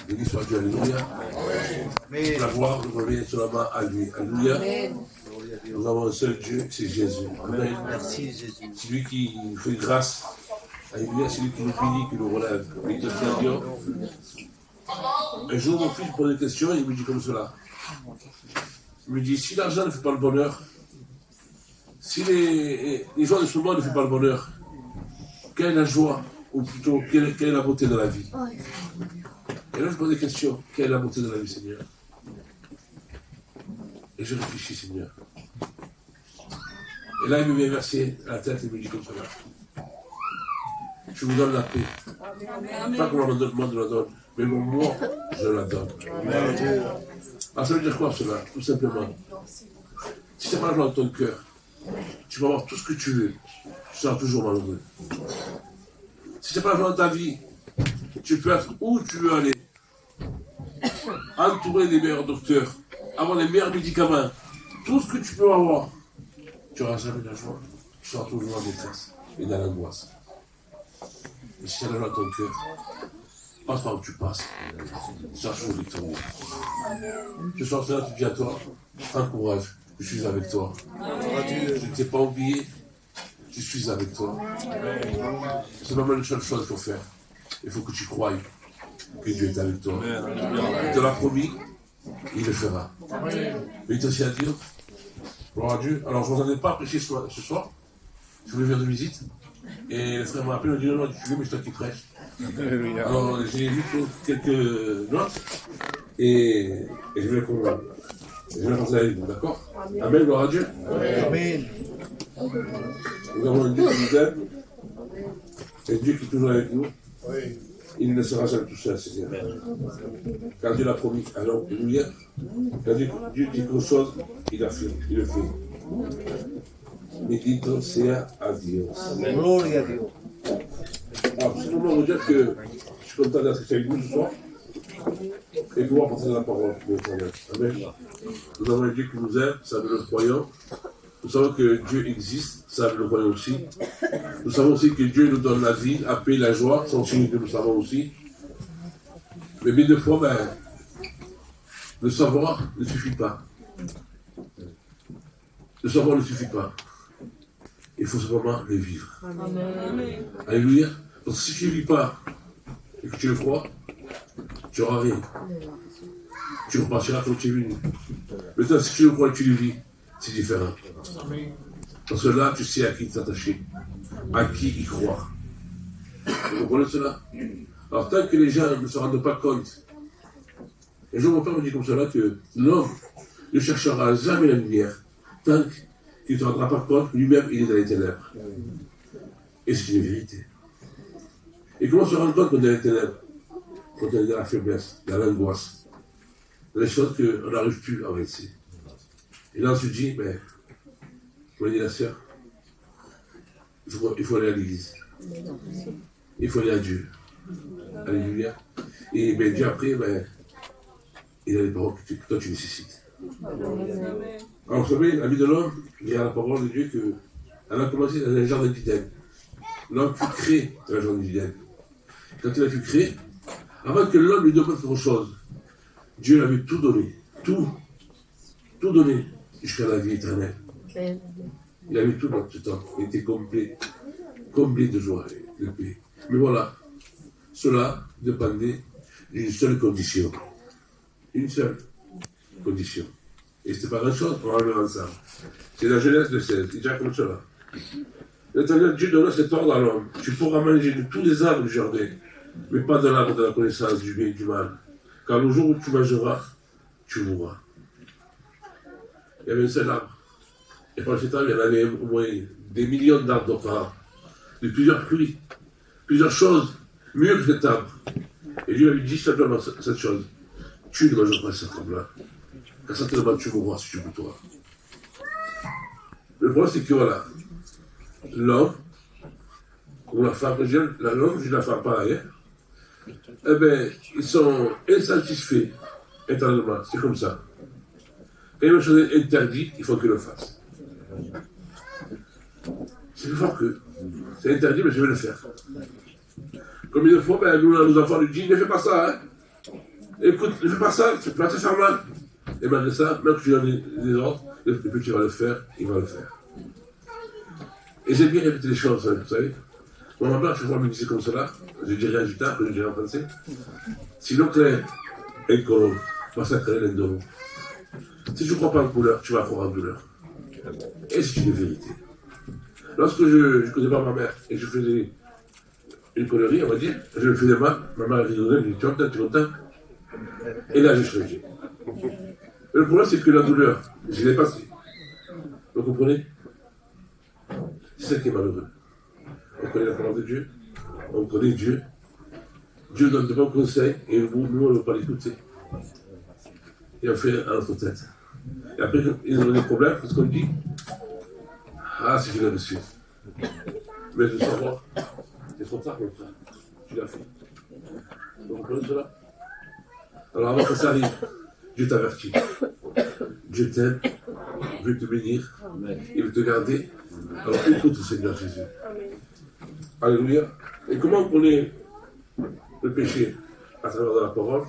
Béni soit Dieu, alléluia. La gloire nous revient seulement à lui. Alléluia. Nous avons un seul Dieu, c'est Jésus. Amen. Merci Jésus. C'est lui qui nous fait grâce. Alléluia, c'est lui qui nous bénit, qui nous relève. Béni soit Dieu. Un jour, mon fils me pose une question et il me dit comme cela. Il me dit, si l'argent ne fait pas le bonheur, si les joies de ce monde ne font pas le bonheur, quelle est la joie, ou plutôt, quelle est la beauté de la vie? Et là, je pose des questions. Quelle est la beauté de la vie, Seigneur? Et je réfléchis, Seigneur. Et là, il me vient verser à la tête et il me dit comme cela. Je vous donne la paix. Pas comme le monde la donne, mais moi, je la donne. Alors, ça veut dire quoi, cela? Tout simplement. Si tu n'as pas l'argent dans ton cœur, tu vas avoir tout ce que tu veux. Tu seras toujours malheureux. Si tu n'as pas l'argent dans ta vie, tu peux être où tu veux aller. Entourer des meilleurs docteurs, avoir les meilleurs médicaments, tout ce que tu peux avoir, tu n'auras jamais la joie. Tu seras toujours en détresse et dans l'angoisse. Mais si tu as l'argent dans ton cœur, passe par où tu passes, tu seras toujours victorieux. Ce soir, cela, tu dis à toi, prends courage, je suis avec toi. Je ne t'ai pas oublié, je suis avec toi. C'est pas mal une seule chose qu'il faut faire. Il faut que tu croies que Dieu est avec toi. Il te l'a promis, il le fera. Mais il t'a aussi à dire, gloire à Dieu. Alors, je ne vous en ai pas prêché ce soir. Je voulais venir de visite. Et le frère m'a appelé, il m'a dit, non, tu veux, mais c'est toi qui prêches. Alors, j'ai vu quelques notes. Et je voulais qu'on parler avec vous, d'accord? Amen, gloire à Dieu. Amen. Nous avons un Dieu qui nous aime. Un Dieu qui est toujours avec nous. Il ne sera jamais tout seul, Seigneur. Car Dieu l'a promis. Alors, alléluia. Quand Dieu dit quelque chose, il affirme, il le fait. Bendito sea a Dios. Gloria a Dieu. Alors, c'est vraiment vous dire que je suis content d'être avec vous ce soir et pouvoir porter la parole de l'Éternel. Amen. Nous avons un Dieu qui nous aime, ça nous le croyons. Nous savons que Dieu existe, ça nous le croyons aussi. Nous savons aussi que Dieu nous donne la vie, la paix, la joie, c'est aussi que nous savons aussi. Mais bien de fois, le savoir ne suffit pas. Le savoir ne suffit pas. Il faut simplement le vivre. Amen. Alléluia. Donc si tu ne vis pas et que tu le crois, tu n'auras rien. Tu repartiras comme tu es venu. Maintenant, si tu le crois et que tu le vis, c'est différent. Parce que là, tu sais à qui t'attacher, à qui y croire. Vous comprenez cela? Alors, tant que les gens ne se rendent pas compte, et mon père me dit comme cela que l'homme ne cherchera jamais la lumière, tant qu'il ne se rendra pas compte que lui-même, il est dans les ténèbres. Et c'est une vérité. Et comment se rendre compte qu'on est dans les ténèbres? Quand on est dans la faiblesse, dans l'angoisse, dans les choses qu'on n'arrive plus à avancer. Et là, on se dit, mais, vous voyez la sœur, il faut aller à l'église. Il faut aller à Dieu. Alléluia. Et bien, Dieu après, il a les paroles que toi tu nécessites. Alors, vous savez, la vie de l'homme, il y a la parole de Dieu qu'elle a commencé dans le jardin d'Éden. L'homme fut créé dans le jardin d'Éden. Quand il a fut créé, avant que l'homme lui demande quelque chose, Dieu lui avait tout donné. Tout donné jusqu'à la vie éternelle. Il avait tout dans ce temps. Il était comblé de joie et de paix. Mais voilà, cela dépendait d'une seule condition. Une seule condition. Et c'était pas grand-chose, on va le voir ensemble. C'est la Genèse de 16, c'est déjà comme cela. L'éternel Dieu donna cet ordre à l'homme. Tu pourras manger de tous les arbres du jardin, mais pas de l'arbre de la connaissance du bien et du mal. Car le jour où tu mangeras, tu mourras. Il y avait un seul arbre. Et pendant ce temps, il y en avait au moins des millions d'arbres par an, de plusieurs fruits, plusieurs choses, mieux que cet arbre. Et Dieu lui dit simplement cette chose. Tu ne mangeras pas cet arbre-là. Car certainement tu mourras si tu goûteras. Le problème, c'est que voilà, l'homme, ou la femme, l'homme, je ne la femme pas ailleurs, eh bien, ils sont insatisfaits éternellement. C'est comme ça. Quand il y a une chose interdite, il faut qu'ils le fassent. C'est plus fort que. C'est interdit, mais je vais le faire. Combien de fois, nos enfants nous disent, ne fais pas ça, hein. Écoute, ne fais pas ça, tu vas te faire mal. Et malgré ça, même que tu donnes des ordres, le petit va le faire, il va le faire. Et j'ai bien répété les choses, vous savez. Mon maman, chaque fois, me disait comme cela, je dirais en gitan, que je dirais en français. Si l'eau claire est colombe, massacrer l'endoro. Si tu ne crois pas en couleur, tu vas croire en douleur. Et c'est une vérité. Lorsque je ne connais pas ma mère et je faisais une connerie, on va dire, je me faisais mal, ma mère rigolait, elle me dit, tu es content, tu es content. Et là, j'ai changé. Le problème, c'est que la douleur, je l'ai passée. Vous comprenez? C'est ça qui est malheureux. On connaît la parole de Dieu, on connaît Dieu. Dieu donne de bons conseils et nous, on ne veut pas l'écouter. Et on fait à notre tête. Et après, quand ils ont des problèmes, qu'est-ce qu'on dit? Ah, c'est qu'il a reçu. Mais je veux savoir, c'est trop tard, mon frère. Tu l'as fait. Vous comprenez cela? Alors avant que ça arrive, Dieu t'avertit. Dieu t'aime, il veut te bénir, il veut te garder. Alors écoute le Seigneur Jésus. Alléluia. Et comment on connaît le péché à travers de la parole?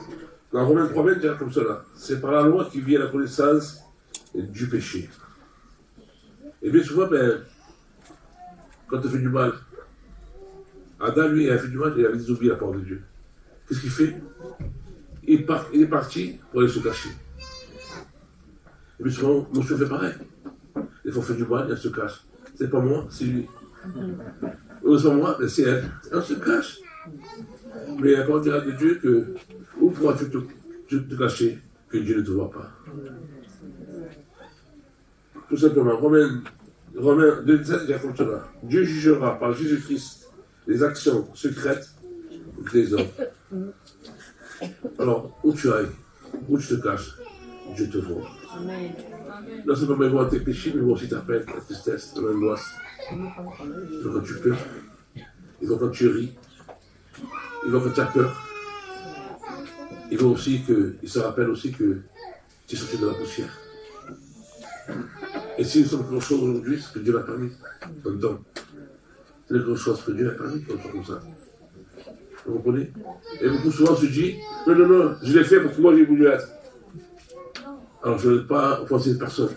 Dans Romains 3, il dit comme cela. C'est par la loi qui vient la connaissance du péché. Et bien souvent, quand tu fais du mal, Adam, lui, il a fait du mal, il avait désobéi la parole de Dieu. Qu'est-ce qu'il fait? Il est parti pour aller se cacher. Et bien souvent, monsieur fait pareil. Il faut faire du mal, il se cache. C'est pas moi, c'est lui. Ou c'est pas moi, mais c'est elle. Et on se cache. Mais la parole de Dieu que où pourras-tu te cacher que Dieu ne te voit pas? Tout simplement, Romains 2,17 dit comme cela. Dieu jugera par Jésus-Christ les actions secrètes des hommes. Alors, où tu ailles, où tu te caches, Dieu te voit. Non seulement il voit tes péchés, mais il voit aussi ta peine, ta tristesse, ton angoisse. Il voit quand tu pleures, il voit quand tu ris, il voit quand tu as peur. Il voit aussi il se rappelle aussi que tu es sorti de la poussière. Et si nous sommes quelque chose aujourd'hui, c'est ce que Dieu l'a permis. En même temps, c'est quelque chose que Dieu l'a permis qu'on soit comme ça. Vous comprenez? Et beaucoup souvent se dit, non, je l'ai fait parce que moi j'ai voulu être. Alors je ne veux pas offenser personne.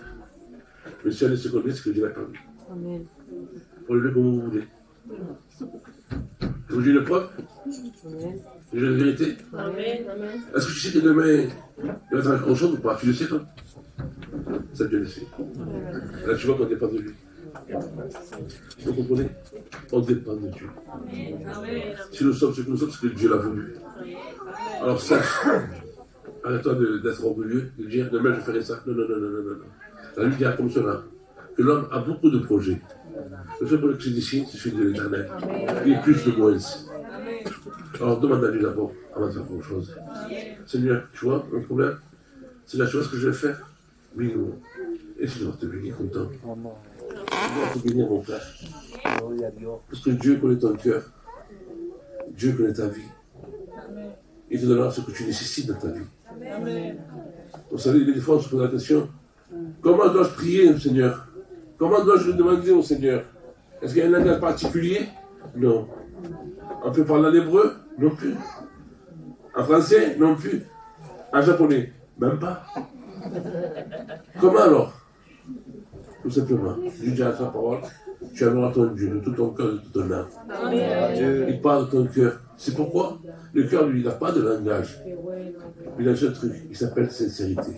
Mais si elle se connaît, c'est ce que Dieu l'a permis. Amen. Pour le comme vous voulez. Je vous dis une preuve? Amen. Je dis une vérité? Amen. Est-ce que tu sais que demain, il va t'arriver quelque chose ou pas? Tu le sais, toi? Ça, Dieu le sait. Là, tu vois qu'on dépend de lui. Vous comprenez? On dépend de Dieu. Si nous sommes ce que nous sommes, c'est que Dieu l'a voulu. Alors sache, arrête-toi d'être orgueilleux, de dire demain je ferai ça. Non. La Bible dit comme cela, que l'homme a beaucoup de projets. Le seul projet que je décide, c'est celui de l'Éternel. Il est plus de moins. Alors demande à Dieu d'abord, avant de faire autre chose. Seigneur, tu vois, mon problème, c'est la chose que je vais faire. Oui, non. Et je dois te bénir content. Je dois te bénir, mon frère. Parce que Dieu connaît ton cœur. Dieu connaît ta vie. Il te donnera ce que tu nécessites dans ta vie. Vous savez, des fois, on se pose la question, comment dois-je prier au Seigneur? Comment dois-je le demander au Seigneur? Est-ce qu'il y a un langage particulier? Non. On peut parler en hébreu? Non plus. En français? Non plus. En japonais? Même pas. Comment alors? Tout simplement. Dieu dit à sa parole, tu aimeras ton Dieu de tout ton cœur, de toute ton âme. Il parle de ton cœur. C'est pourquoi le cœur, lui, il n'a pas de langage. Il a un seul truc, il s'appelle sincérité.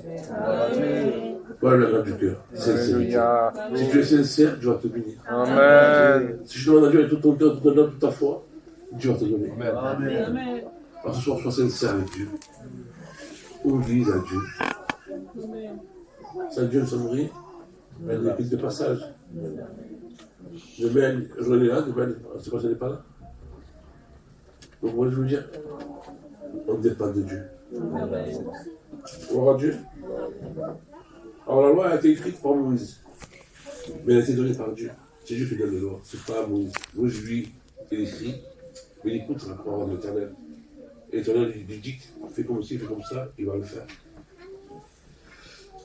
Voilà le langage du cœur, sincérité. Si tu es sincère, Dieu va te bénir. Amen. Si tu demandes à Dieu avec tout ton cœur, toute ton âme, toute ta foi, Dieu va te donner. Amen. Alors ce soir, sois sincère avec Dieu. Oublie à Dieu. Sans Dieu, nous sommes rien. Il y a des pistes de passage. Demain, je est là, demain, c'est pas, je n'est pas là. Donc, moi, je veux dire, on dépend de Dieu. On va Dieu. Alors, la loi a été écrite par Moïse, mais elle a été donnée par Dieu. C'est Dieu qui donne la loi, c'est pas Moïse. Moïse, lui, il écrit, mais il écoute la parole de l'Éternel. Et l'Éternel lui dicte, fais comme ci, fais comme ça, il va le faire.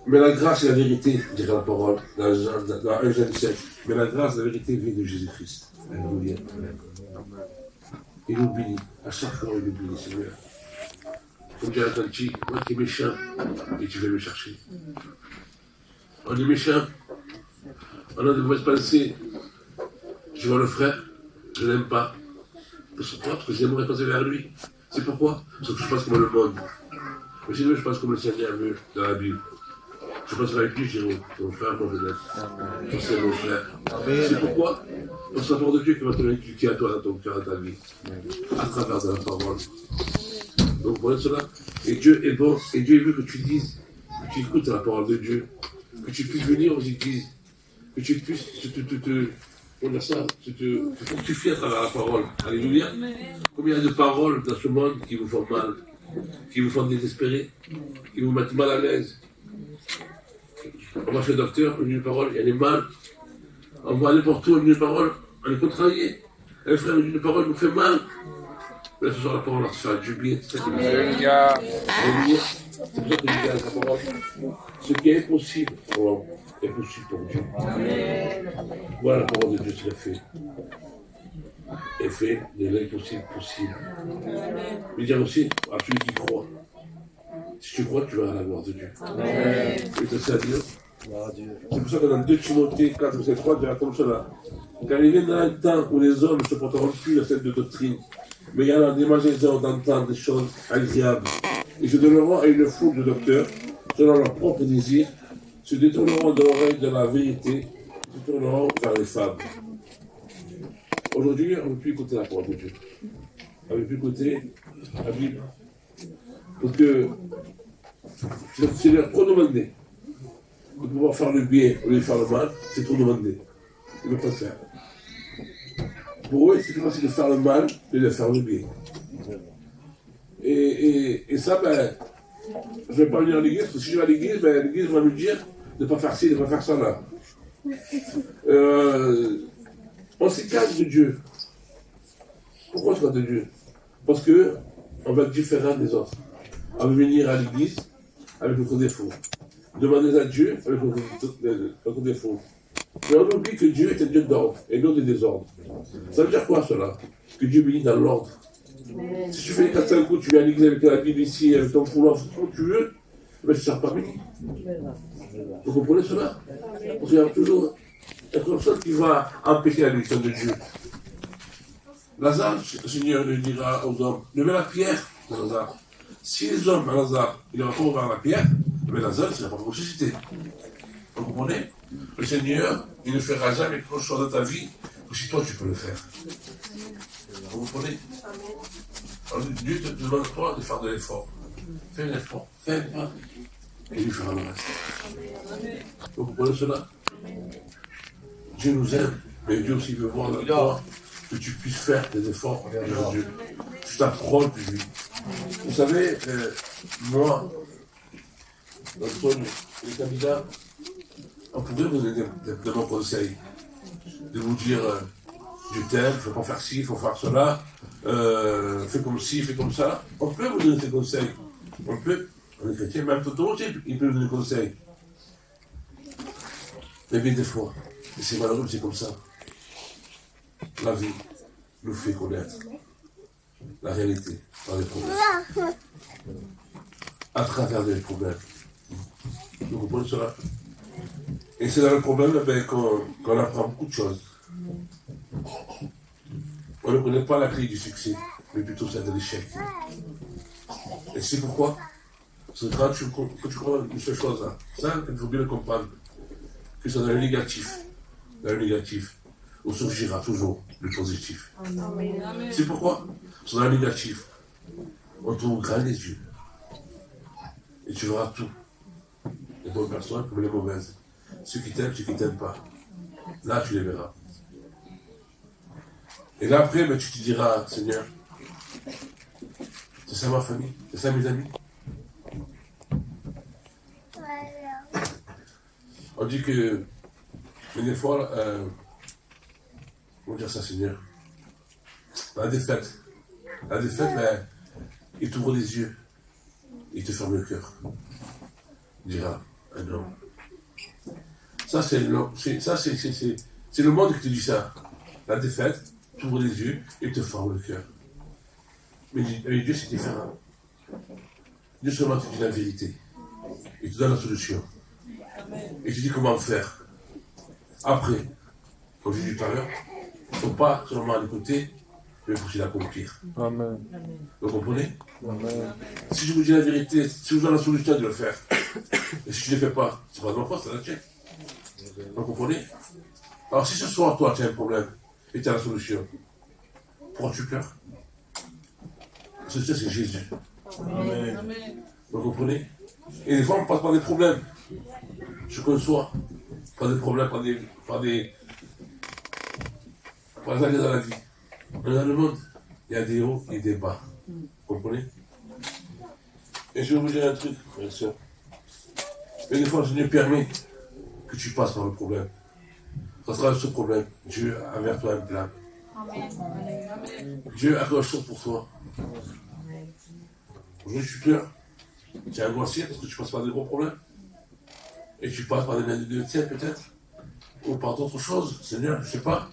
Mais la grâce et la vérité, dirait la parole, dans 1 Jean 17. Mais la grâce et la vérité viennent de Jésus-Christ. Alléluia. Il nous bénit. À chaque fois, il nous bénit, Seigneur. comme dirait Kanchi, moi qui est méchant, et tu veux me chercher. On est méchant, on a de mauvaises pensées. Je vois le frère, je l'aime pas. Parce que j'ai mauvais pensée vers lui. C'est pourquoi? Parce que je pense comme le monde. Mais sinon, je pense comme le Seigneur veut dans la Bible. Je pense avec lui, Jérôme, mon frère, mon frère. C'est mon frère. C'est pourquoi? Parce que la parole de Dieu qui va te l'inculquer à toi dans ton cœur, dans ta vie. À travers de la parole. Donc, voilà cela. Et Dieu est bon. Et Dieu veut que tu dises, que tu écoutes la parole de Dieu. Que tu puisses venir aux églises. Que tu puisses te fortifier à travers la parole. Alléluia. Combien de paroles dans ce monde qui vous font mal, qui vous font désespérer, qui vous mettent mal à l'aise. On va chez le docteur, on dit une parole, il y a des mal. On va n'importe où, on dit une parole, on est contrarié. Un frère dit une parole, nous fait mal. Mais ce soir, la parole va se faire du bien. C'est ça qui nous fait. Alléluia. C'est pour ça que je dis à la parole. Ce qui est impossible pour l'homme est possible pour Dieu. Voilà la parole de Dieu, c'est fait. Et fait de l'impossible possible. Mais dire aussi à celui qui croit. Si tu crois, tu vas à la gloire de Dieu. Amen. Et c'est ça Dieu. C'est pour ça que dans 2 Timothée 4, verset 3, il y a comme cela. Car il viendra un temps où les hommes ne se porteront plus à cette doctrine, mais il y en a des magaisins d'entendre des choses agréables. Ils se donneront à une foule de docteurs, selon leur propre désir, se détourneront de l'oreille de la vérité, se tourneront vers les fables. Aujourd'hui, on ne peut plus écouter la parole de Dieu. On ne peut plus écouter la Bible. Parce que c'est leur trop demandé. De pouvoir faire le bien au lieu de faire le mal, c'est trop demandé. Ils ne peuvent pas le faire. Pour eux, c'est plus facile de faire le mal que de faire le bien. Et ça, je ne vais pas venir à l'église, parce que si je vais à l'église, l'église va me dire de ne pas faire ci, de ne pas faire ça là. On s'écarte de Dieu. Pourquoi on s'écarte de Dieu? Parce qu'on va être différent des autres. On va venir à l'église avec notre défaut. Demander à Dieu avec notre défaut. Mais on oublie que Dieu est un Dieu d'ordre et non de désordre. Ça veut dire quoi cela? Que Dieu bénit dans l'ordre. Si tu fais les 4-5 coups, tu viens à l'église avec la Bible ici, avec ton foulard, ce que tu veux, mais tu ne seras pas béni. Vous comprenez cela? Parce qu'il y a toujours quelque chose qui va empêcher la bénédiction de Dieu. Lazare, le Seigneur lui dira aux hommes, levez la pierre de Lazare. Si les hommes à Lazare, il n'aura pas ouvert la pierre, mais Lazare, il ne sera pas ressuscité. Vous comprenez? Le Seigneur, il ne fera jamais quelque chose dans ta vie que si toi tu peux le faire. Vous comprenez? Alors Dieu te demande toi de faire de l'effort. Fais un effort, fais un pas, et il fera le reste. Vous comprenez cela? Dieu nous aime, mais Dieu aussi veut voir dans toi que tu puisses faire des efforts vers Dieu. Tu t'approches de lui. Vous savez, moi, dans les candidats, on pourrait vous donner de bons conseils. De vous dire, je t'aime, il ne faut pas faire ci, il faut faire cela, fais comme ci, fais comme ça. On peut vous donner des conseils. On peut, on est chrétien, même Toto aussi, il peut vous donner des conseils. Mais bien des fois, et c'est malheureux, c'est comme ça. La vie nous fait connaître la réalité dans les problèmes. À travers les problèmes. Vous comprenez cela? Et c'est dans le problème qu'on apprend beaucoup de choses. On ne connaît pas la clé du succès, mais plutôt celle de l'échec. Et c'est pourquoi? Parce que quand tu comprends une seule chose là, ça, il faut bien le comprendre, que c'est dans le négatif. Dans le négatif, on surgira toujours le positif. Amen. C'est pourquoi? Parce que dans le négatif, on trouve grand les yeux. Et tu verras tout. Les bonnes personnes comme les mauvaises. Ceux qui t'aiment, ceux qui ne t'aiment pas. Là, tu les verras. Et là, après, tu te diras, Seigneur, c'est ça ma famille, c'est ça mes amis. On dit que, mais des fois, on va dire ça, Seigneur, la défaite, il t'ouvre les yeux, il te ferme le cœur. Il dira, un homme. Ça, c'est le monde qui te dit ça. La défaite, t'ouvre les yeux et te ferme le cœur. Mais Dieu, c'est différent. Dieu seulement te dit la vérité. Il te donne la solution. Et tu dis comment faire. Après, comme j'ai dit tout à l'heure, il ne faut pas seulement l'écouter, mais il faut aussi l'accomplir. Amen. Vous comprenez? Amen. Si je vous dis la vérité, si je vous donne la solution de le faire, et si je ne le fais pas, c'est pas de ma faute, c'est la tienne. Vous comprenez? Alors si ce soir, toi, tu as un problème, et tu as la solution, pourquoi tu pleures? La solution, c'est Jésus. Amen. Vous comprenez? Et des fois, on passe par des problèmes. Je conçois. Pas des problèmes, pas des années dans la vie. Mais dans le monde, il y a des hauts et des bas. Vous comprenez? Et je vais vous dire un truc, frère et soeur. Et des fois, le Seigneur permet que tu passes par le problème. Ça sera ce problème. Dieu a vers toi un plan. Dieu a quelque chose pour toi. Aujourd'hui, tu pleures. Tu es angoissé parce que tu passes par des gros problèmes. Et tu passes par des mains de tiens peut-être. Ou par d'autres choses. Seigneur, je ne sais pas.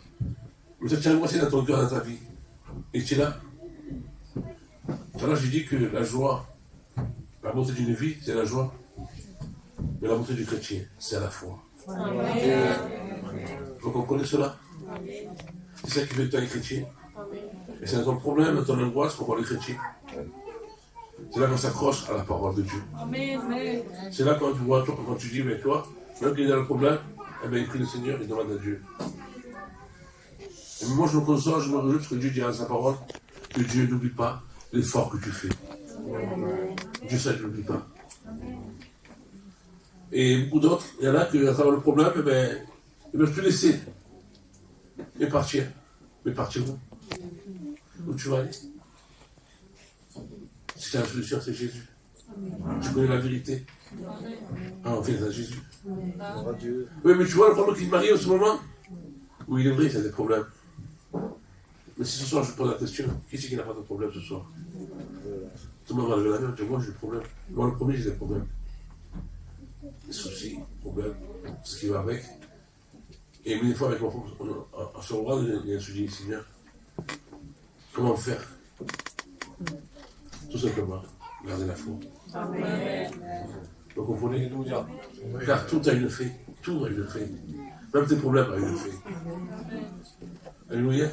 Peut-être tu es angoissé dans ton cœur, dans ta vie. Et tu es là. Tout à l'heure, j'ai dit que la joie, la beauté d'une vie, c'est la joie. Mais la beauté du chrétien, c'est la foi. Amen. Vous comprenez cela? C'est ça qui fait que tu es un chrétien. Et c'est ton problème, ton angoisse, pourquoi les chrétiens. C'est là qu'on s'accroche à la parole de Dieu. Amen. C'est là quand tu vois, quand tu dis, mais toi, même qu'il y a le problème, eh bien, il prie le Seigneur, il demande à Dieu. Et moi, je me console, je me réjouis parce que Dieu dit à sa parole que Dieu n'oublie pas l'effort que tu fais. Dieu sait qu'il n'oublie pas. Et beaucoup d'autres, il y en a qui, à travers le problème, eh bien, ils ne veulent plus laisser. Et partir. Mais partir où? Où tu vas aller? Si tu as la solution, c'est Jésus. Tu connais la vérité. Ah, on fait à Jésus. Oui, mais tu vois le problème qu'il m'arrive en ce moment? Oui, il est vrai, il y a des problèmes. Mais si ce soir je pose la question, qui c'est qui n'a pas de problème ce soir? Tout le monde va lever la main, moi j'ai des problèmes. Moi le premier j'ai des problèmes. Des soucis, problèmes, ce qui va avec. Et une fois avec mon frère, on se regarde et on se dit, Seigneur, comment faire? Tout simplement, garder la foi. Amen. Vous comprenez? Car tout a une fin. Tout a une fin. Même tes problèmes ont une fin. Alléluia.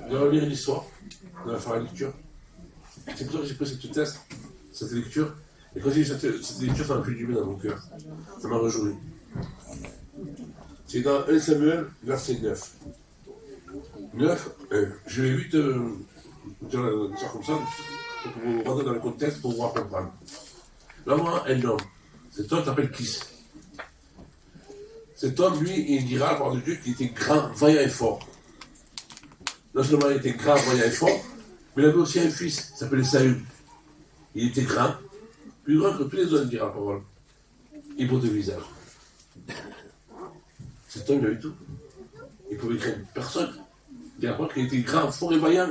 On va lire une histoire. On va faire la lecture. C'est pour ça que j'ai pris cette lecture. Et quand j'ai lu cette lecture, ça m'a fait du bien dans mon cœur. Ça m'a réjoui. C'est dans 1 Samuel, verset 9. 9, je vais vite dire ça comme ça, pour vous rentrer dans le contexte, pour pouvoir comprendre. Là, moi, un homme. Cet homme s'appelle Kis. Cet homme, lui, il dira à la parole de Dieu qu'il était grand, vaillant et fort. Non seulement il était grand, vaillant et fort, mais il avait aussi un fils, qui s'appelait Saül. Il était grand, plus grand que tous les autres, dira la parole. Il beau de visage. Cet homme, il avait tout. Il pouvait craindre personne. Il dira qu'il était grand, fort et vaillant.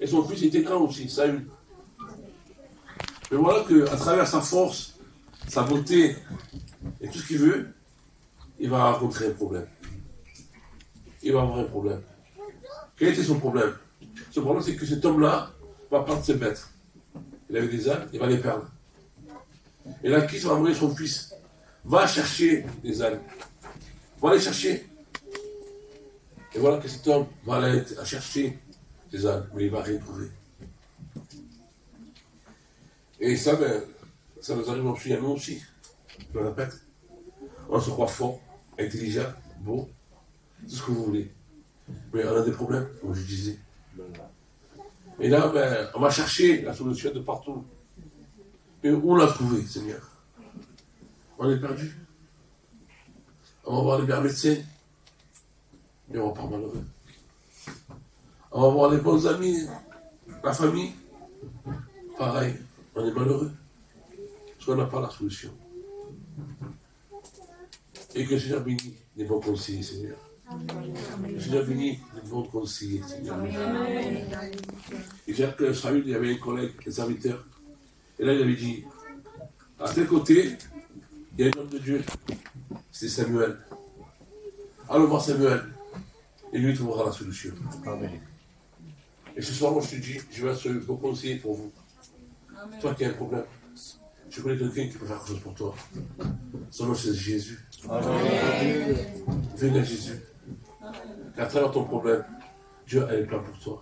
Et son fils était grand aussi, Saül. Mais voilà qu'à travers sa force, sa beauté et tout ce qu'il veut, il va rencontrer un problème. Il va avoir un problème. Quel était son problème? Son problème, c'est que cet homme-là va perdre ses bêtes. Il avait des ânes, il va les perdre. Et là, qui va envoyer son fils? Va chercher des ânes. Va les chercher. Et voilà que cet homme va aller chercher des ânes, mais il va rien trouver. Et ça, ça nous arrive aussi à nous aussi. Je le répète. On se croit fort, intelligent, beau, tout ce que vous voulez. Mais on a des problèmes, comme je disais. Et là, on va chercher la solution de partout. Mais où on l'a trouvé, Seigneur? On est perdu. On va voir les meilleurs médecins, mais on va pas malheureux. On va voir les bons amis, la famille, pareil, on est malheureux. Parce qu'on n'a pas la solution. Et que le Seigneur bénisse les bons conseillers, Seigneur. Le Seigneur bénisse les bons conseillers, Seigneur. Et j'ai que Saül, il y avait un collègue, un serviteur. Et là, il avait dit, à tel côté, il y a un homme de Dieu. C'est Samuel. Allons voir Samuel. Et lui trouvera la solution. Amen. Et ce soir, moi, je te dis, je vais être le bon conseiller pour vous. Amen. Toi qui as un problème, Tu connais quelqu'un qui peut faire quelque chose pour toi. Son nom, c'est Jésus. Viens à Jésus. À travers ton problème, Dieu a un plan pour toi.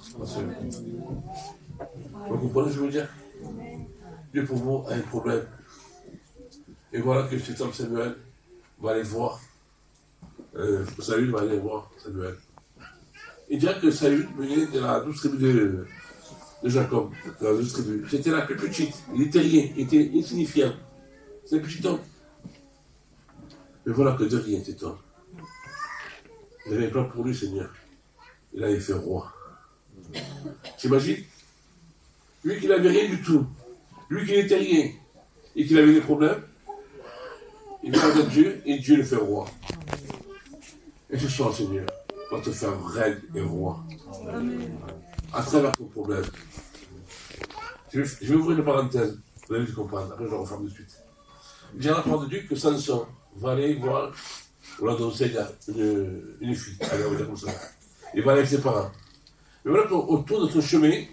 Vous comprenez ce que je veux dire? Dieu pour vous a un problème. Et voilà que cet homme Samuel va aller voir. Saül va aller voir Samuel. Il dira que Saül venait de la 12 tribu de Jacob. De la 12 tribu. C'était la plus petite. Il était rien. Il était insignifiant. C'est un petit homme. Mais voilà que de rien cet homme. Il avait un plan pour lui, Seigneur. Il avait fait roi. T'imagines? Lui qui n'avait rien du tout. Lui qui n'était rien. Et qui avait des problèmes. Il parle de Dieu et Dieu le fait roi. Et ce soir, Seigneur, va te faire reine et roi. À travers ton problème. Je vais ouvrir une parenthèse. Vous allez comprendre. Après, je vais referme de suite. Il dit à la parole de Dieu que Samson va aller voir. On l'a donné une fille. Allez, on va dire comme ça. Il va aller avec ses parents. Mais voilà qu'autour de son chemin,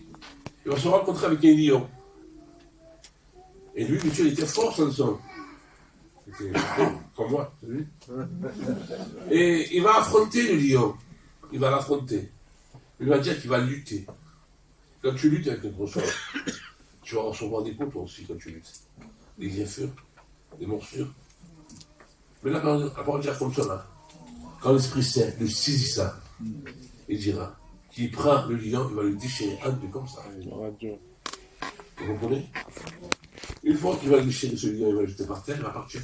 il va se rencontrer avec un lion. Et lui, monsieur, il était fort, Samson. C'était comme moi, tu as vu? Et il va affronter le lion. Il va l'affronter. Il va dire qu'il va lutter. Quand tu luttes avec un gros soir, tu vas recevoir des coups toi aussi quand tu luttes. Des griffures, des morsures. Mais là, quand on va dire comme ça, là, quand l'Esprit Saint le saisissa, il dira qu'il prend le lion, il va le déchirer en deux comme ça. Vous comprenez? Une fois qu'il va le déchirer ce lion, il va le jeter par terre, il va partir.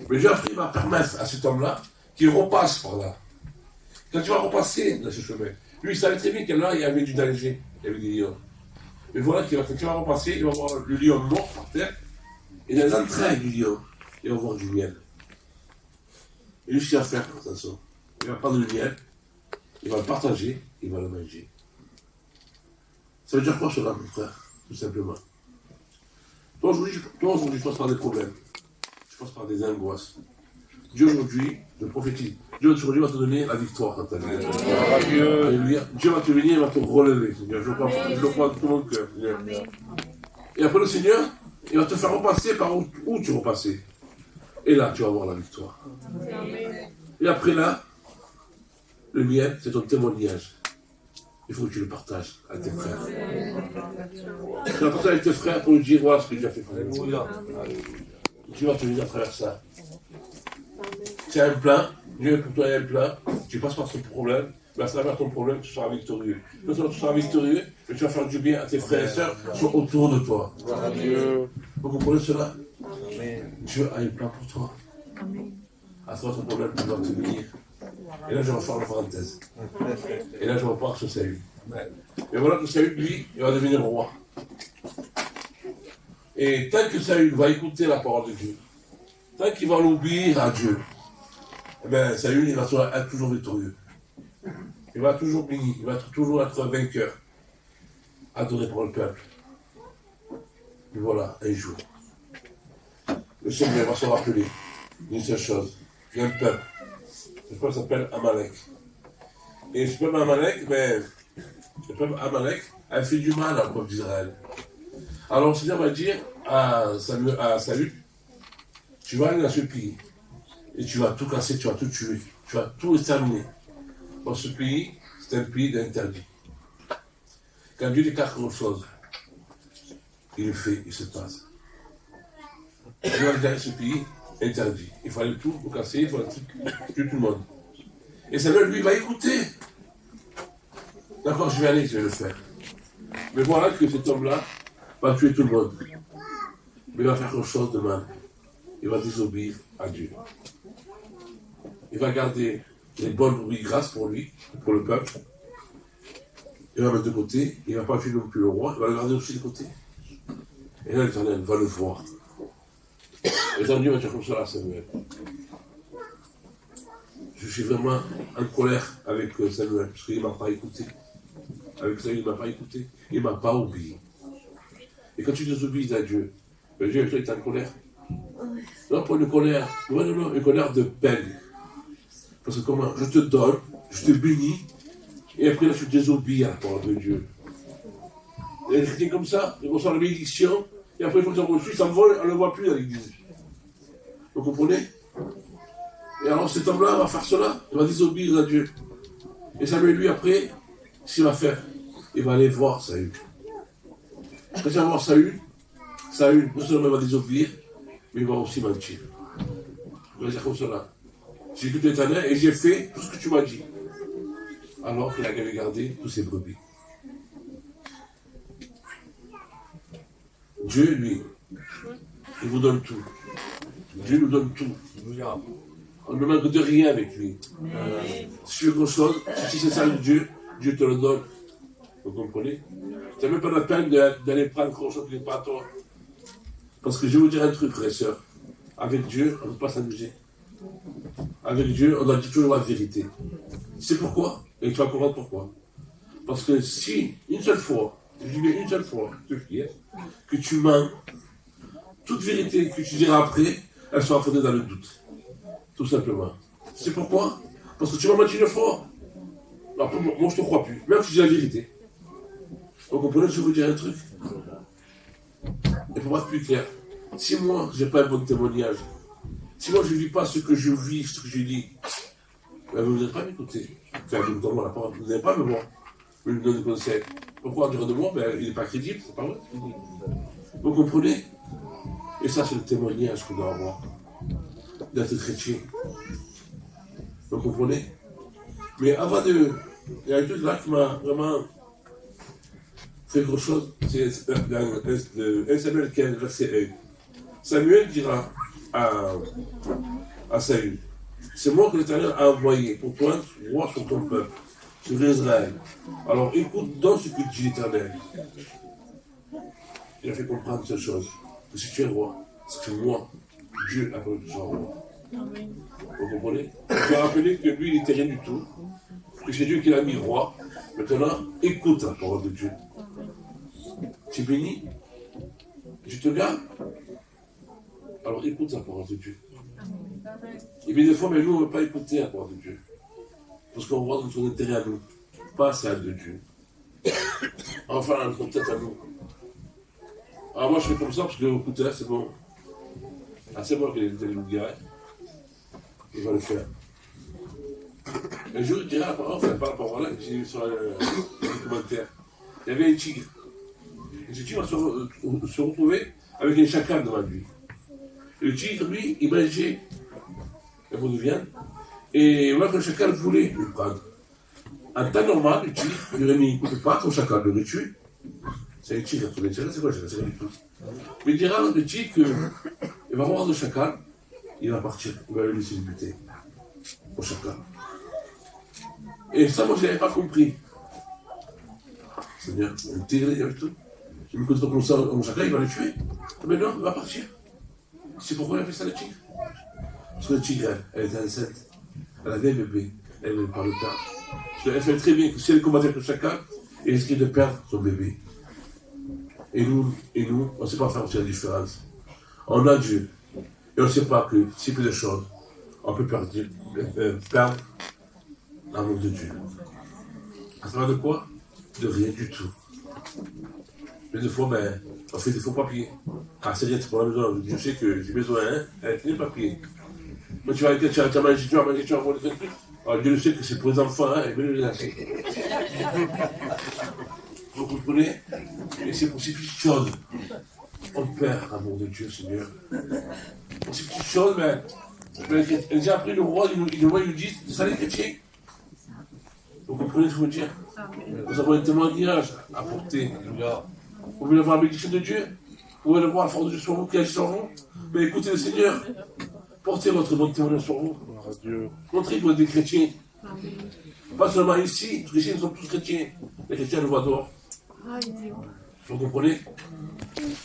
Mais Dieu après, il va permettre à cet homme-là qu'il repasse par là. Quand tu vas repasser dans ce chemin, lui, il savait très bien que là, il y avait du danger, il y avait des lions. Mais voilà, quand tu vas repasser, il va voir le lion mort par terre, et dans les entrailles du lion, il va voir du miel. Et lui, ce qu'il va faire, attention, il va prendre le miel, il va le partager, il va le manger. Ça veut dire quoi cela, mon frère? Tout simplement. Toi, aujourd'hui, tu passes par des problèmes. Tu passes par des angoisses. Dieu, aujourd'hui, je prophétise. Dieu, aujourd'hui, va te donner la victoire dans ta vie. Alléluia. Dieu va te venir, il va te relever, Seigneur. Je le crois de tout mon cœur, Seigneur. Et après, le Seigneur, il va te faire repasser par où tu vas repasser. Et là, tu vas avoir la victoire. Et après là, le miel, c'est ton témoignage. Il faut que tu le partages avec tes frères. Tu vas partager avec tes frères pour lui dire, voilà ce que Dieu a fait pour nous. Tu vas te venir à travers ça. C'est un plan, Dieu pour toi il y a un plan, tu passes par ce problème, mais à travers ton problème, tu seras victorieux. Tu seras victorieux, mais tu vas faire du bien à tes frères et sœurs qui sont autour de toi. Vous comprenez cela? Dieu a un plan pour toi. À travers ton problème, tu vas te venir. Et là, je vais refaire la parenthèse. Et là, je repars sur Saül. Et voilà que Saül, lui, il va devenir roi. Et tant que Saül va écouter la parole de Dieu, tant qu'il va l'obéir à Dieu, eh bien, Saül, il va être toujours victorieux. Il va toujours béni, il va toujours être vainqueur, adoré par le peuple. Et voilà, un jour, le Seigneur va se rappeler d'une seule chose. Il y a un peuple. Ce peuple s'appelle Amalek. Et ce peuple Amalek, a fait du mal au peuple d'Israël. Alors le Seigneur va dire à Saül, tu vas aller dans ce pays et tu vas tout casser, tu vas tout tuer, tu vas tout exterminer. Dans ce pays, c'est un pays d'interdit. Quand Dieu déclare quelque chose, il le fait, il se passe. Dieu va déclarer ce pays interdit. Il fallait tout casser, il fallait tuer tout le monde. Et Samuel, lui, va écouter. D'accord, je vais aller, je vais le faire. Mais voilà que cet homme-là va tuer tout le monde. Mais il va faire quelque chose de mal. Il va désobéir à Dieu. Il va garder les bonnes bruits grâces pour lui, pour le peuple. Il va mettre de côté. Il ne va pas tuer non plus le roi. Il va le garder aussi de côté. Et là, l'Éternel va le voir. Et Dieu va dire comme ça à Samuel. Je suis vraiment en colère avec Samuel, parce qu'il ne m'a pas écouté. Avec Samuel, il ne m'a pas écouté. Il ne m'a pas obéi. Et quand tu désobéis à Dieu, ben Dieu est en colère. Non, pas une colère. Non, une colère de peine. Parce que comment? Je te donne, je te bénis, et après là, tu désobéis à la parole de Dieu. Il y a des chrétiens comme ça, ils reçoivent la bénédiction, Et après, une fois qu'ils ont reçu, ils s'envolent, on ne le voit plus dans l'église. Vous comprenez? Et alors cet homme-là va faire cela, il va désobéir à Dieu. Et Samuel, lui, après, ce qu'il va faire, il va aller voir Saül. Quand il va voir Saül, non seulement va désobéir, mais il va aussi mentir. Il va dire comme cela. J'ai écouté l'Éternel et j'ai fait tout ce que tu m'as dit. Alors qu'il avait gardé tous ses brebis. Dieu, lui, il vous donne tout. Dieu nous donne tout. On ne manque de rien avec lui. Si tu veux quelque chose, si c'est ça de Dieu, Dieu te le donne. Vous comprenez? Tu n'as même pas la peine d'aller prendre quelque chose qui n'est pas à toi. Parce que je vais vous dire un truc, frère et sœurs. Avec Dieu, on ne peut pas s'amuser. Avec Dieu, on doit dire toujours la vérité. C'est pourquoi? Et tu vas comprendre pourquoi. Parce que si, une seule fois, je dis bien une seule fois, que tu mens, toute vérité que tu diras après, elle sera fondée dans le doute. Tout simplement. C'est pourquoi? Parce que tu m'as menti une fois. Après, moi, je ne te crois plus. Même si tu dis la vérité. Vous comprenez, je vais vous dire un truc. Et pour être plus clair, si moi, je n'ai pas un bon témoignage, si moi, je ne vis pas ce que je vis, ce que je dis, ben, vous n'allez pas m'écouter. Enfin, vous n'allez pas me voir. Vous me donnez des conseils. Pourquoi dire de moi? Ben, il n'est pas crédible, c'est pas vrai. Vous comprenez? Et ça, c'est le témoignage qu'on doit avoir. D'être chrétien. Vous comprenez? Mais avant de... Il y a un truc là qui m'a vraiment fait quelque chose. C'est dans 1 Samuel 15, verset 1. Samuel dira à Saül, c'est moi que l'Éternel a envoyé pour toi, roi sur ton peuple, sur Israël. Alors écoute donc ce que dit l'Éternel. Il a fait comprendre cette chose. Que si tu es roi, c'est que moi, Dieu a voulu que tu sois roi. Vous comprenez? Je vais rappeler que lui, il n'était rien du tout. Que c'est Dieu qui l'a mis roi. Maintenant, écoute la parole de Dieu. Tu es béni? Tu te gardes? Alors écoute la parole de Dieu. Et bien des fois, mais nous, on ne veut pas écouter la parole de Dieu. Parce qu'on voit notre intérêt à nous, pas celle de Dieu. Enfin, notre tête à nous. Alors moi, je fais comme ça parce que écoutez, c'est bon. Ah, c'est bon qu'il est le gars. Il va le faire. Un jour, il dira, enfin, pas la parole là, j'ai vu sur le commentaire. Il y avait un tigre. Et ce tigre va se retrouver avec un chacal devant lui. Et le tigre, lui, il mangeait un bout de viande. Et voilà que le chacal voulait le prendre. En temps normal, le tigre, il aurait mis une coupe de patte au chacal de le tuer. C'est un tigre, c'est quoi, c'est rien du tout. Mais il dira le tigre qu'il va voir le chacal, il va partir, il va le laisser le buter au chacal. Et ça, moi, je n'avais pas compris. C'est-à-dire, un tigre, il y avait tout. Il me compte comme ça, mon chacal, il va le tuer. Mais non, il va partir. C'est pourquoi il a fait ça, le tigre. Parce que le tigre, elle était enceinte. Elle avait un bébé. Elle ne parlait pas. Elle savait très bien que si elle combattait avec le chacal, elle risquait de perdre son bébé. Et nous, on ne sait pas faire aussi la différence. On a Dieu. Et on ne sait pas que si peu de choses, on peut perdre l'amour de Dieu. À travers de quoi? De rien du tout. Mais des fois, on fait des faux papiers. Ah, c'est rien, c'est pour la maison. Je sais que j'ai besoin, avec les papiers. Mais tu vas mangé, tu vas voir des trucs. Alors Dieu le sait que c'est pour les enfants, il veut les lâcher. Vous comprenez? Et c'est pour ces petites choses. On perd l'amour de Dieu, Seigneur. Pour ces petites choses, déjà après le roi, il nous dit, c'est ça les chrétiens. Vous comprenez ce que je veux dire? Nous avons un témoignage à porter. Vous voulez voir la bénédiction de Dieu? Vous voulez voir la force de Dieu sur vous, qui agit sur vous? Mais écoutez le Seigneur. Portez votre bon témoignage sur vous. Montrez que vous êtes des chrétiens. Pas seulement ici, les chrétiens sont tous chrétiens. Les chrétiens le voient dehors. Vous comprenez?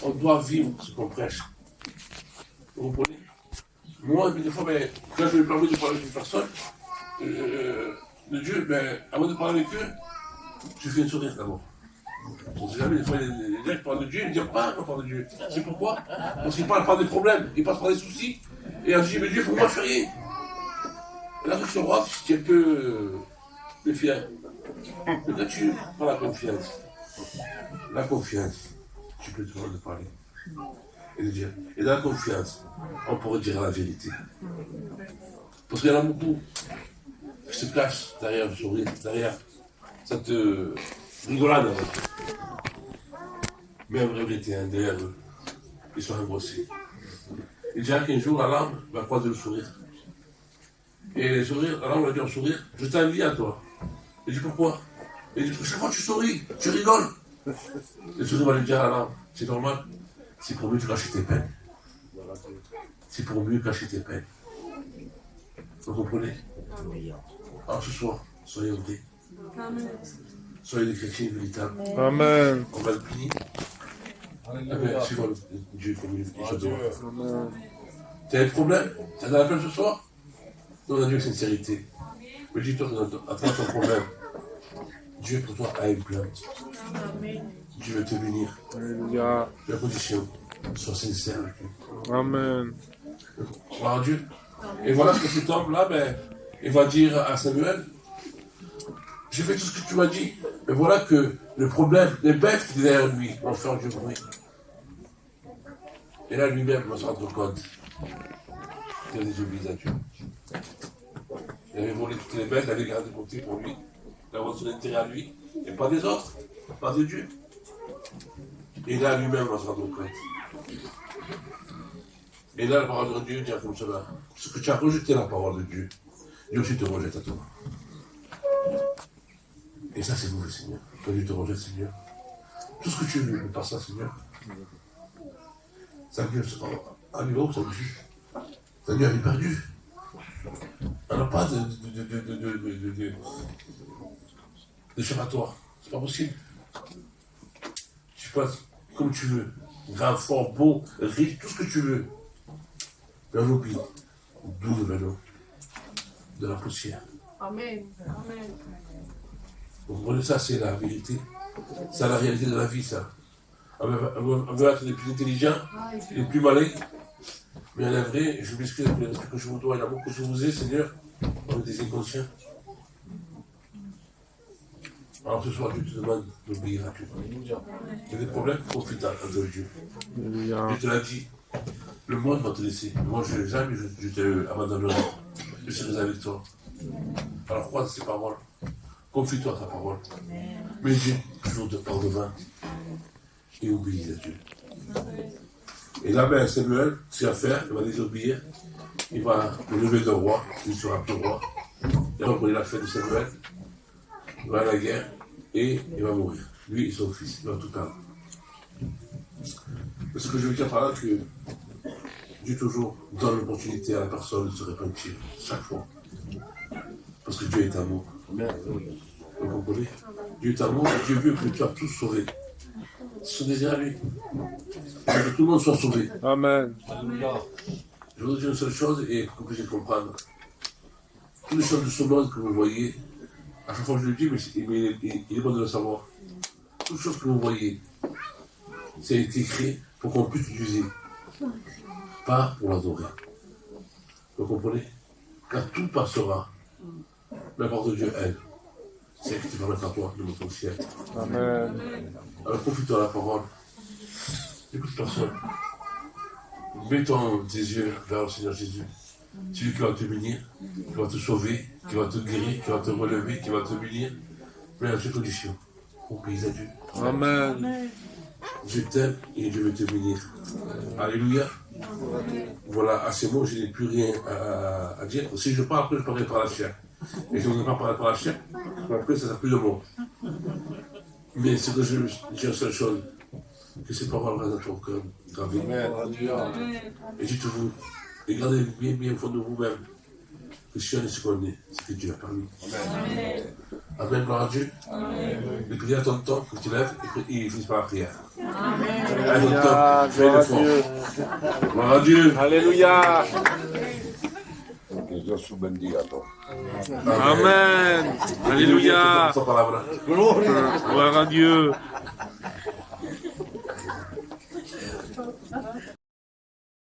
On doit vivre ce qu'on prêche. Vous comprenez? Moi, des fois, quand je vais parler de parler d'une personne, de Dieu, avant de parler avec eux, je fais un sourire d'abord. On ne sait jamais, des fois, les gens qui parlent de Dieu, ils ne disent pas qu'on parle de Dieu. C'est pourquoi? Parce qu'ils parlent par des problèmes, ils passent par des soucis. Et on se dit, mais Dieu, pour moi, je fais rien. Et là, quand je te roi, tu es un peu méfiant. Mais quand tu prends la confiance, tu peux toujours de parler. Et de dire, et dans la confiance, on pourrait dire la vérité. Parce qu'il y en a beaucoup qui se cachent derrière le sourire, derrière cette rigolade. Mais en vérité, hein, derrière eux, ils sont engrossés. Il dira qu'un jour, la larme va croiser le sourire. Et le sourire, la larme va dire au sourire, je t'envie à toi. Il dit pourquoi? Il dit, chaque fois que tu souris, tu rigoles. Le sourire va lui dire à la larme, c'est normal, c'est pour mieux cacher tes peines. C'est pour mieux cacher tes peines. Vous comprenez? Alors ce soir, soyez vrais. Soyez des chrétiens véritables. Amen. On va le punir. Suivant Dieu comme il se doit. Tu as un problème? Tu as dans la peine ce soir? Demande à Dieu avec sincérité. Mais dis-toi à travers ton problème, Dieu pour toi a une plainte. Dieu veut te bénir. Alléluia. La condition, sois sincère avec lui. Amen. Gloire à Dieu. Et voilà ce que cet homme-là, il va dire à Samuel, j'ai fait tout ce que tu m'as dit, mais voilà que le problème, les bêtes qui étaient derrière lui vont faire du bruit. Et là, lui-même va se rendre compte qu'il a désobéi à Dieu. Il avait volé toutes les bêtes, il avait gardé de côté pour lui, il avait son intérêt à lui, et pas des autres, pas de Dieu. Et là, lui-même va se rendre compte. Et là, la parole de Dieu dit comme cela, parce que tu as rejeté la parole de Dieu, Dieu aussi te rejette à toi. Et ça, c'est mauvais, Seigneur. Quand Dieu te rejette, Seigneur, tout ce que tu veux, pas ça, Seigneur. Ça vient à niveau, ça me juge. Ça vient à lui perdu. On n'a pas d'échappatoire. C'est pas possible. Tu passes comme tu veux. Grand, fort, beau, riche, tout ce que tu veux. Mais on oublie. D'où nous venons? De la poussière. Amen. Amen. Vous comprenez ça, c'est la vérité. C'est la réalité de la vie, ça. On veut être les plus intelligents, les plus malins. Mais en vrai, je m'excuse pour le respect que je vous dois et l'amour que je vous ai, Seigneur. On est des inconscients. Alors ce soir, Dieu te demande d'obéir à Dieu. Il y a des problèmes, confie à Dieu. Alléluia. Je te l'ai dit. Le monde va te laisser. Moi, je jamais je te abandonnerai. Je serai avec toi. Alors crois ces paroles. Confie-toi à ta parole. Mais Dieu, toujours de par devant. Et obéis à Dieu. Et là, Samuel, c'est à faire, il va désobéir. Il va le lever de roi, il sera plus roi. Et donc, on est la fin de Samuel. Il va à la guerre et il va mourir. Lui et son fils, il va tout perdre. C'est ce que je veux dire par là, que Dieu toujours donne l'opportunité à la personne de se repentir, chaque fois. Parce que Dieu est amour. Vous comprenez? Dieu est amour et Dieu veut que tu as tous sauvé. C'est son désir à lui. Que tout le monde soit sauvé. Amen. Je vous dire une seule chose et que vous puissiez comprendre. Toutes les choses de ce monde que vous voyez, à chaque fois que je le dis, mais il est bon de le savoir. Toutes les choses que vous voyez, ça a été créé pour qu'on puisse l'utiliser. Pas pour l'adorer. Vous comprenez? Car tout passera. Mais la de Dieu, elle, c'est ce qui te permettra à toi de monter au ciel. Amen. Alors profite-toi de la parole. Écoute personne. Mets tes yeux vers le Seigneur Jésus. C'est lui qui va te bénir, qui va te sauver, qui va te guérir, qui va te relever, qui va te bénir. Mais à ces conditions, obéis à Dieu. Amen. Je t'aime et je vais te bénir. Alléluia. Voilà, à ces mots, je n'ai plus rien à dire. Si je parle après, je parlerai par la chair. Et si on ne parle pas par la chair, après, ça ne sert plus de mots. Mais ce que je dis, une seule chose, que ces paroles restent dans ton cœur gravées. Et dites-vous, et gardez bien au fond de vous-même, que si on est ce qu'on est, c'est que Dieu a permis. Amen. Amen, gloire à Dieu. Et puis à ton temps, que tu lèves et il finisse par la prière. Amen. À ton temps, fais l'effort. Gloire à Dieu. Alléluia. Amen. Alléluia. Gloire à Dieu.